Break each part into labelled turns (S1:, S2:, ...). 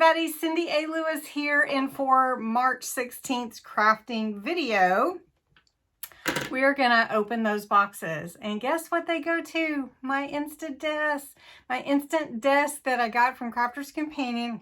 S1: everybody, Cindy A. Lewis here, and for March 16th crafting video, we are going to open those boxes. And guess what they go to? My instant desk. My instant desk that I got from Crafters Companion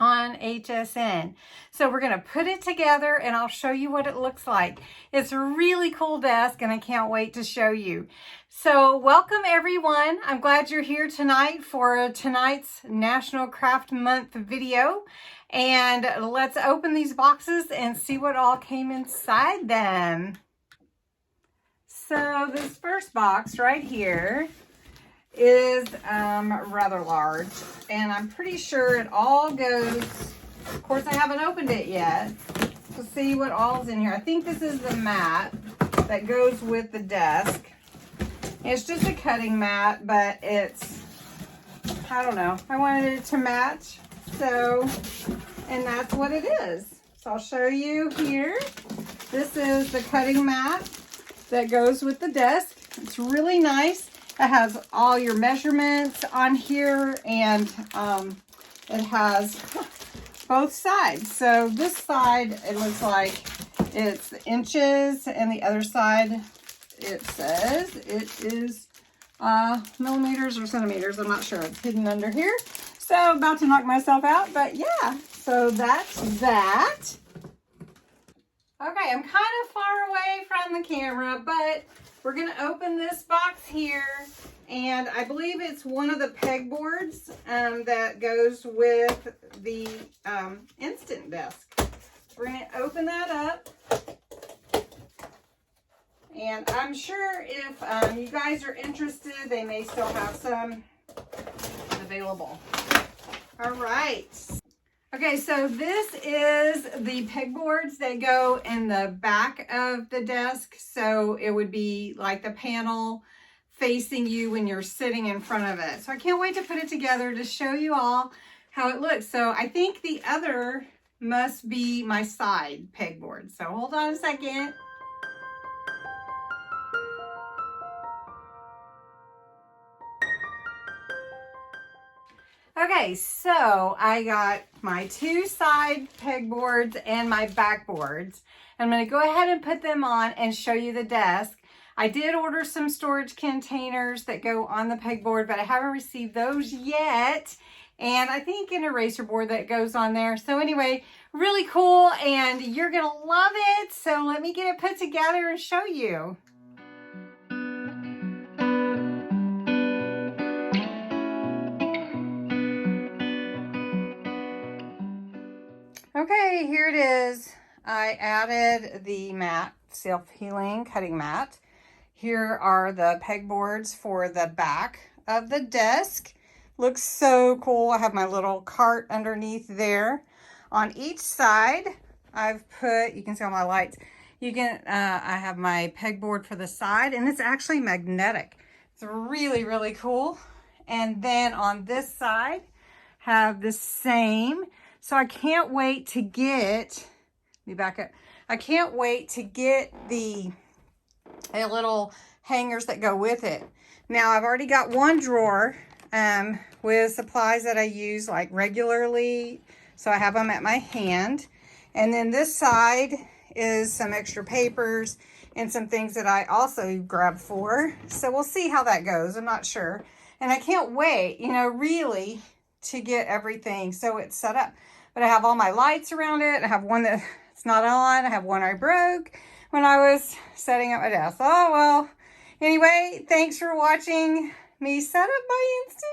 S1: on HSN. So we're going to put it together and I'll show you what it looks like. It's a really cool desk and I can't wait to show you. So welcome everyone. I'm glad you're here tonight for tonight's National Craft Month video. And let's open these boxes and see what all came inside them. So this first box right here is rather large, and I'm pretty sure it all goes, of course I haven't opened it yet to see what all's in here. I think this is the mat that goes with the desk. It's just a cutting mat, but it's, I don't know, I wanted it to match, so, and that's what it is. So I'll show you here. This is the cutting mat that goes with the desk. It's really nice. It has all your measurements on here, and it has both sides. So this side, it looks like it's inches, and the other side, it says it is millimeters or centimeters. I'm not sure. It's hidden under here. So about to knock myself out, but yeah. So that's that. Okay, I'm kind of far away from the camera, but we're going to open this box here, and I believe it's one of the pegboards that goes with the instant desk. We're going to open that up, and I'm sure if you guys are interested, they may still have some available. All right. Okay, so this is the pegboards that go in the back of the desk. So it would be like the panel facing you when you're sitting in front of it. So I can't wait to put it together to show you all how it looks. So I think the other must be my side pegboard. So hold on a second. Okay, so I got my two side pegboards and my backboards. I'm going to go ahead and put them on and show you the desk. I did order some storage containers that go on the pegboard, but I haven't received those yet. And I think an eraser board that goes on there. So anyway, really cool, and you're going to love it. So let me get it put together and show you. Okay, here it is. I added the mat, self-healing cutting mat. Here are the pegboards for the back of the desk. Looks so cool. I have my little cart underneath there. On each side, I've put, you can see all my lights. You can, I have my pegboard for the side, and it's actually magnetic. It's really, really cool. And then on this side, have the same. So I can't wait to get, let me back up. I can't wait to get the little hangers that go with it. Now I've already got one drawer with supplies that I use like regularly. So I have them at my hand. And then this side is some extra papers and some things that I also grabbed for. So we'll see how that goes. I'm not sure. And I can't wait, you know, really to get everything so it's set up. But I have all my lights around it. I have one that's not on. I have one I broke when I was setting up my desk. Oh, well. Anyway, thanks for watching me set up my instant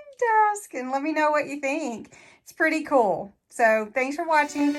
S1: desk. And let me know what you think. It's pretty cool. So, thanks for watching.